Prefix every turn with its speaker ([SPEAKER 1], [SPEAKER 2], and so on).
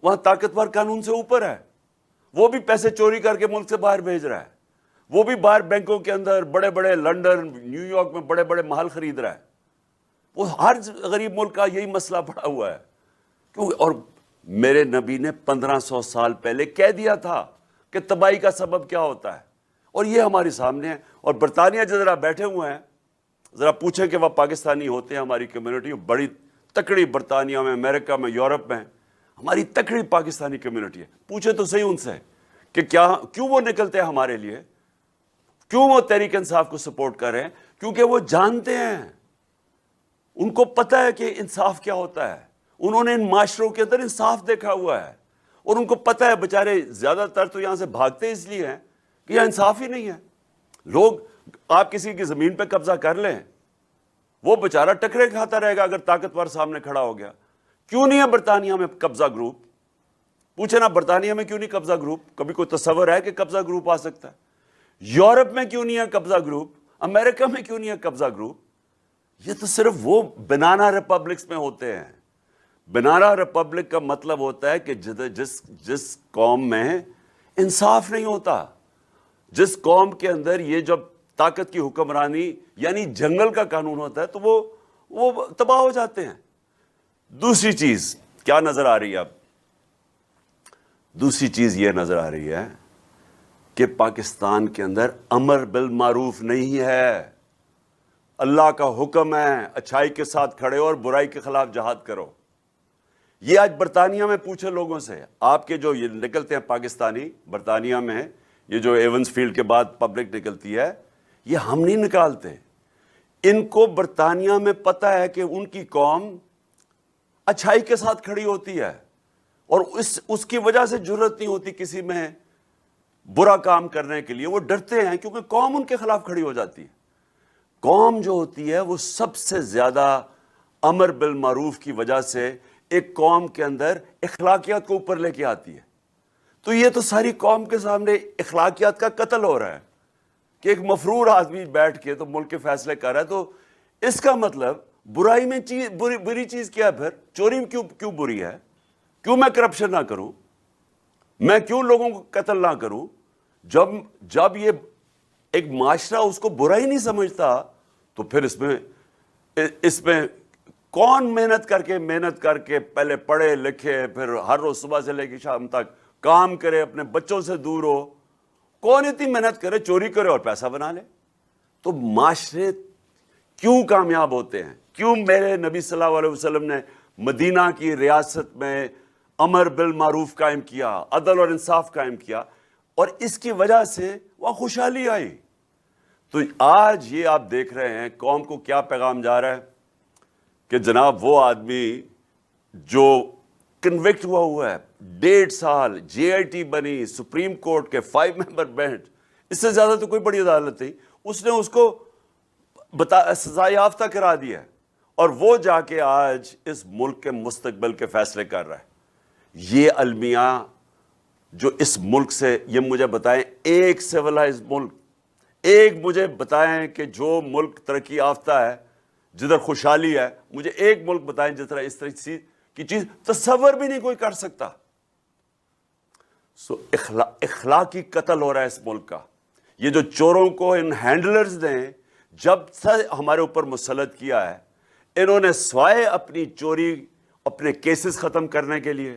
[SPEAKER 1] وہاں طاقتور قانون سے اوپر ہے، وہ بھی پیسے چوری کر کے ملک سے باہر بھیج رہا ہے، وہ بھی باہر بینکوں کے اندر بڑے بڑے لنڈن نیو یارک میں بڑے بڑے محل خرید رہا ہے۔ وہ ہر غریب ملک کا یہی مسئلہ پڑا ہوا ہے کیوں؟ اور میرے نبی نے 1500 سال پہلے کہہ دیا تھا کہ تباہی کا سبب کیا ہوتا ہے، اور یہ ہمارے سامنے ہے۔ اور برطانیہ جو ذرا بیٹھے ہوئے ہیں، ذرا پوچھیں کہ وہ پاکستانی ہوتے ہیں، ہماری کمیونٹی بڑی تکڑی برطانیہ میں، امریکہ میں، یورپ میں ہماری تکڑی پاکستانی کمیونٹی ہے، پوچھیں تو صحیح ان سے کہ کیوں وہ نکلتے ہیں ہمارے لیے، کیوں وہ تحریک انصاف کو سپورٹ کر رہے ہیں؟ کیونکہ وہ جانتے ہیں، ان کو پتہ ہے کہ انصاف کیا ہوتا ہے، انہوں نے ان معاشروں کے اندر انصاف دیکھا ہوا ہے، اور ان کو پتہ ہے بیچارے زیادہ تر تو یہاں سے بھاگتے اس لیے ہیں کہ یہاں انصاف ہی نہیں ہے۔ لوگ آپ کسی کی زمین پہ قبضہ کر لیں، وہ بیچارہ ٹکرے کھاتا رہے گا اگر طاقتور سامنے کھڑا ہو گیا۔ کیوں نہیں ہے برطانیہ میں قبضہ گروپ؟ پوچھے نا، برطانیہ میں کیوں نہیں قبضہ گروپ؟ کبھی کوئی تصور ہے کہ قبضہ گروپ آ سکتا ہے؟ یورپ میں کیوں نہیں ہے قبضہ گروپ؟ امریکہ میں کیوں نہیں ہے قبضہ گروپ؟ یہ تو صرف وہ بنانا ریپبلکس میں ہوتے ہیں۔ بنانا ریپبلک کا مطلب ہوتا ہے کہ جس قوم میں انصاف نہیں ہوتا، جس قوم کے اندر یہ جب طاقت کی حکمرانی یعنی جنگل کا قانون ہوتا ہے تو وہ تباہ ہو جاتے ہیں۔ دوسری چیز کیا نظر آ رہی ہے اب؟ دوسری چیز یہ نظر آ رہی ہے کہ پاکستان کے اندر امر بالمعروف نہیں ہے۔ اللہ کا حکم ہے اچھائی کے ساتھ کھڑے ہو اور برائی کے خلاف جہاد کرو۔ یہ آج برطانیہ میں پوچھے لوگوں سے، آپ کے جو یہ نکلتے ہیں پاکستانی برطانیہ میں، یہ جو ایونز فیلڈ کے بعد پبلک نکلتی ہے، یہ ہم نہیں نکالتے۔ ان کو برطانیہ میں پتہ ہے کہ ان کی قوم اچھائی کے ساتھ کھڑی ہوتی ہے، اور اس کی وجہ سے جرأت نہیں ہوتی کسی میں برا کام کرنے کے لیے، وہ ڈرتے ہیں کیونکہ قوم ان کے خلاف کھڑی ہو جاتی ہے۔ قوم جو ہوتی ہے وہ سب سے زیادہ امر بالمعروف کی وجہ سے ایک قوم کے اندر اخلاقیات کو اوپر لے کے آتی ہے۔ تو یہ تو ساری قوم کے سامنے اخلاقیات کا قتل ہو رہا ہے کہ ایک مفرور آدمی بیٹھ کے تو ملک کے فیصلے کر رہا ہے۔ تو اس کا مطلب برائی میں بری چیز کیا ہے؟ پھر چوری کیوں بری ہے؟ کیوں میں کرپشن نہ کروں؟ میں کیوں لوگوں کو قتل نہ کروں؟ جب یہ ایک معاشرہ اس کو برا ہی نہیں سمجھتا تو پھر اس میں کون محنت کر کے پہلے پڑھے لکھے، پھر ہر روز صبح سے لے کے شام تک کام کرے، اپنے بچوں سے دور ہو، کون اتنی محنت کرے؟ چوری کرے اور پیسہ بنا لے۔ تو معاشرے کیوں کامیاب ہوتے ہیں؟ کیوں میرے نبی صلی اللہ علیہ وسلم نے مدینہ کی ریاست میں امر بالمعروف قائم کیا، عدل اور انصاف قائم کیا، اور اس کی وجہ سے وہ خوشحالی آئی۔ تو آج یہ آپ دیکھ رہے ہیں قوم کو کیا پیغام جا رہا ہے کہ جناب وہ آدمی جو کنوکٹ ہوا ہے، 1.5 سال جے آئی ٹی بنی، سپریم کورٹ کے 5 ممبر بینچ، اس سے زیادہ تو کوئی بڑی عدالت نہیں، اس نے اس کو سزا یافتہ کرا دیا ہے، اور وہ جا کے آج اس ملک کے مستقبل کے فیصلے کر رہا ہے۔ یہ المیہ جو اس ملک سے، یہ مجھے بتائیں ایک سیولائز ملک، ایک مجھے بتائیں کہ جو ملک ترقی یافتہ ہے، جدھر خوشحالی ہے، مجھے ایک ملک بتائیں جس طرح اس طرح کی چیز تصور بھی نہیں کوئی کر سکتا۔ اخلاقی قتل ہو رہا ہے اس ملک کا۔ یہ جو چوروں کو ان ہینڈلرز نے جب سے ہمارے اوپر مسلط کیا ہے، انہوں نے سوائے اپنی چوری، اپنے کیسز ختم کرنے کے لیے،